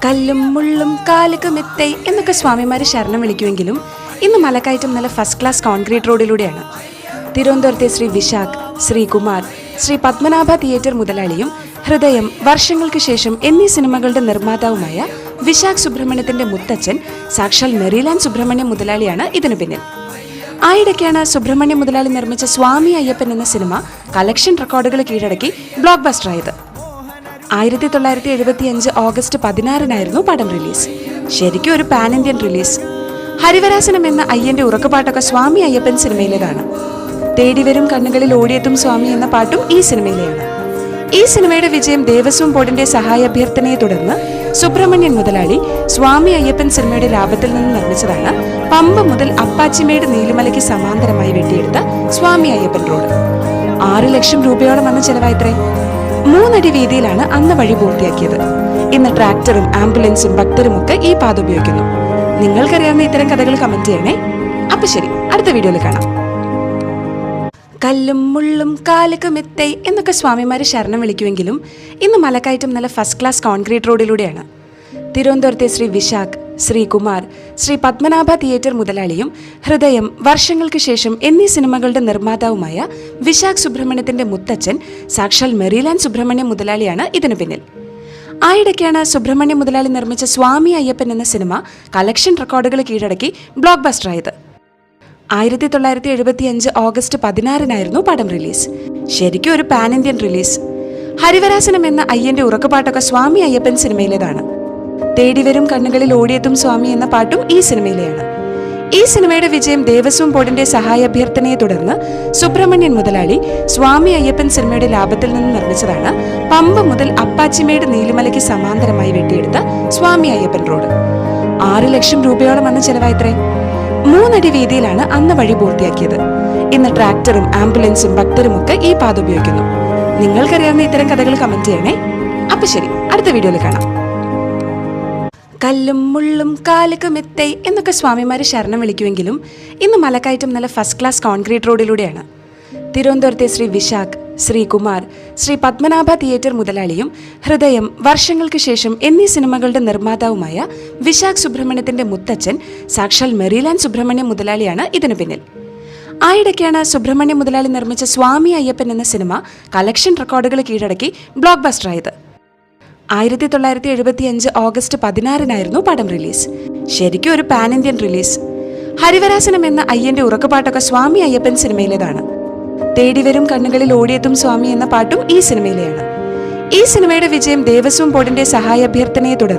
കല്ലും മുള്ളും കാലുകുമെത്തൈ എന്നൊക്കെ സ്വാമിമാർ ശരണം വിളിക്കുമെങ്കിലും ഇന്ന് മലക്കയറ്റം നല്ല ഫസ്റ്റ് ക്ലാസ് കോൺക്രീറ്റ് റോഡിലൂടെയാണ്. തിരുവനന്തപുരത്തെ ശ്രീ വിശാഖ്, ശ്രീകുമാർ, ശ്രീ പത്മനാഭ തിയേറ്റർ മുതലാളിയും ഹൃദയം, വർഷങ്ങൾക്ക് ശേഷം എന്നീ സിനിമകളുടെ നിർമ്മാതാവുമായ വിശാഖ് സുബ്രഹ്മണ്യത്തിന്റെ മുത്തച്ഛൻ സാക്ഷാൽ മെറിലാൻഡ് സുബ്രഹ്മണ്യം മുതലാളിയാണ് ഇതിനു പിന്നിൽ. ആയിടയ്ക്കാണ് സുബ്രഹ്മണ്യം മുതലാളി നിർമ്മിച്ച സ്വാമി അയ്യപ്പൻ എന്ന സിനിമ കളക്ഷൻ റെക്കോർഡുകൾ കീഴടക്കി ബ്ലോക്ക് ബസ്റ്ററായത്. 1975 ഓഗസ്റ്റ് 16 പടം റിലീസ്. ശരിക്കും ഒരു പാൻ ഇന്ത്യൻ റിലീസ്. ഹരിവരാസനം എന്ന അയ്യന്റെ ഉറക്കപ്പാട്ടൊക്കെ സ്വാമി അയ്യപ്പൻ സിനിമയിലേതാണ്. തേടിവരും കണ്ണുകളിൽ ഓടിയെത്തും സ്വാമി എന്ന പാട്ടും ഈ സിനിമയിലെയാണ്. ഈ സിനിമയുടെ വിജയം ദേവസ്വം ബോർഡിന്റെ സഹായാഭ്യർത്ഥനയെ തുടർന്ന് സുബ്രഹ്മണ്യൻ മുതലാളി സ്വാമി അയ്യപ്പൻ സിനിമയുടെ ലാഭത്തിൽ നിന്ന് നിർമ്മിച്ചതാണ് പമ്പ മുതൽ അപ്പാച്ചിമേട് നീലിമലയ്ക്ക് സമാന്തരമായി വെട്ടിയെടുത്ത സ്വാമി അയ്യപ്പൻ റോഡ്. 6 ലക്ഷം രൂപയോളം അന്ന് ചെലവായിത്രേ. 3 അടി വീതിയിലാണ് അന്ന് വഴി പൂർത്തിയാക്കിയത്. ഇന്ന് ട്രാക്ടറും ആംബുലൻസും ഭക്തരുമൊക്കെ ഈ പാത ഉപയോഗിക്കുന്നു. നിങ്ങൾക്കറിയാവുന്ന ഇത്തരം കഥകൾ കമന്റ് ചെയ്യണേ. അപ്പൊ ശരി, അടുത്ത വീഡിയോയിൽ കാണാം. കല്ലും മുള്ളും കാലുകുമെത്തൈ എന്നൊക്കെ സ്വാമിമാർ ശരണം വിളിക്കുമെങ്കിലും ഇന്ന് മലക്കയറ്റം നല്ല ഫസ്റ്റ് ക്ലാസ് കോൺക്രീറ്റ് റോഡിലൂടെയാണ്. തിരുവനന്തപുരത്തെ ശ്രീ വിശാഖ്, ശ്രീകുമാർ, ശ്രീ പത്മനാഭ തിയേറ്റർ മുതലാളിയും ഹൃദയം, വർഷങ്ങൾക്ക് ശേഷം എന്നീ സിനിമകളുടെ നിർമ്മാതാവുമായ വിശാഖ് സുബ്രഹ്മണ്യത്തിന്റെ മുത്തച്ഛൻ സാക്ഷാൽ മെറിലാൻഡ് സുബ്രഹ്മണ്യം മുതലാളിയാണ് ഇതിനു പിന്നിൽ. ആയിടയ്ക്കാണ് സുബ്രഹ്മണ്യം മുതലാളി നിർമ്മിച്ച സ്വാമി അയ്യപ്പൻ എന്ന സിനിമ കളക്ഷൻ റെക്കോർഡുകൾ കീഴടക്കി ബ്ലോക്ക് ബസ്റ്ററായത്. 1975 ഓഗസ്റ്റ് 16 പടം റിലീസ്. ശരിക്കും ഒരു പാൻ ഇന്ത്യൻ റിലീസ്. ഹരിവരാസനം എന്ന അയ്യന്റെ ഉറക്കപ്പാട്ടൊക്കെ സ്വാമി അയ്യപ്പൻ സിനിമയിലേതാണ്. തേടിവരും കണ്ണുകളിൽ ഓടിയെത്തും സ്വാമി എന്ന പാട്ടും ഈ സിനിമയിലെയാണ്. ഈ സിനിമയുടെ വിജയം ദേവസ്വം ബോർഡിന്റെ സഹായാഭ്യർത്ഥനയെ തുടർന്ന് സുബ്രഹ്മണ്യൻ മുതലാളി സ്വാമി അയ്യപ്പൻ സിനിമയുടെ ലാഭത്തിൽ നിന്ന് നിർമ്മിച്ചതാണ് പമ്പ മുതൽ അപ്പാച്ചിമേട് നീലിമലയ്ക്ക് സമാന്തരമായി വെട്ടിയെടുത്ത സ്വാമി അയ്യപ്പൻ റോഡ്. 6 ലക്ഷം രൂപയോളം അന്ന് ചെലവായിത്രേ. 3 അടി വീതിയിലാണ് അന്ന് വഴി പൂർത്തിയാക്കിയത്. ഇന്ന് ട്രാക്ടറും ആംബുലൻസും ഭക്തരുമൊക്കെ ഈ പാത ഉപയോഗിക്കുന്നു. നിങ്ങൾക്കറിയാവുന്ന ഇത്തരം കഥകൾ കമന്റ് ചെയ്യണേ. അപ്പൊ ശരി, അടുത്ത വീഡിയോയിൽ കാണാം. കല്ലും മുള്ളും കാലുകുമെത്തൈ എന്നൊക്കെ സ്വാമിമാർ ശരണം വിളിക്കുമെങ്കിലും ഇന്ന് മലക്കയറ്റം നല്ല ഫസ്റ്റ് ക്ലാസ് കോൺക്രീറ്റ് റോഡിലൂടെയാണ്. തിരുവനന്തപുരത്തെ ശ്രീ വിശാഖ്, ശ്രീകുമാർ, ശ്രീ പത്മനാഭ തിയേറ്റർ മുതലാളിയും ഹൃദയം, വർഷങ്ങൾക്ക് ശേഷം എന്നീ സിനിമകളുടെ നിർമ്മാതാവുമായ വിശാഖ് സുബ്രഹ്മണ്യത്തിന്റെ മുത്തച്ഛൻ സാക്ഷാൽ മെറിലാൻഡ് സുബ്രഹ്മണ്യം മുതലാളിയാണ് ഇതിനു പിന്നിൽ. ആയിടയ്ക്കാണ് സുബ്രഹ്മണ്യം മുതലാളി നിർമ്മിച്ച സ്വാമി അയ്യപ്പൻ എന്ന സിനിമ കളക്ഷൻ റെക്കോർഡുകൾ കീഴടക്കി ബ്ലോക്ക് ബസ്റ്ററായത്. 1975 ഓഗസ്റ്റ് 16 പടം റിലീസ്. ശരിക്കും ഒരു പാൻ ഇന്ത്യൻ റിലീസ്. ഹരിവരാസനം എന്ന അയ്യന്റെ ഉറക്കപ്പാട്ടൊക്കെ സ്വാമി അയ്യപ്പൻ സിനിമയിലേതാണ്. തേടിവരും കണ്ണുകളിൽ ഓടിയെത്തും സ്വാമി എന്ന പാട്ടും ഈ സിനിമയിലെയാണ്. ഈ സിനിമയുടെ വിജയം ദേവസ്വം ബോർഡിന്റെ സഹായാഭ്യർത്ഥനയെ തുടർന്ന്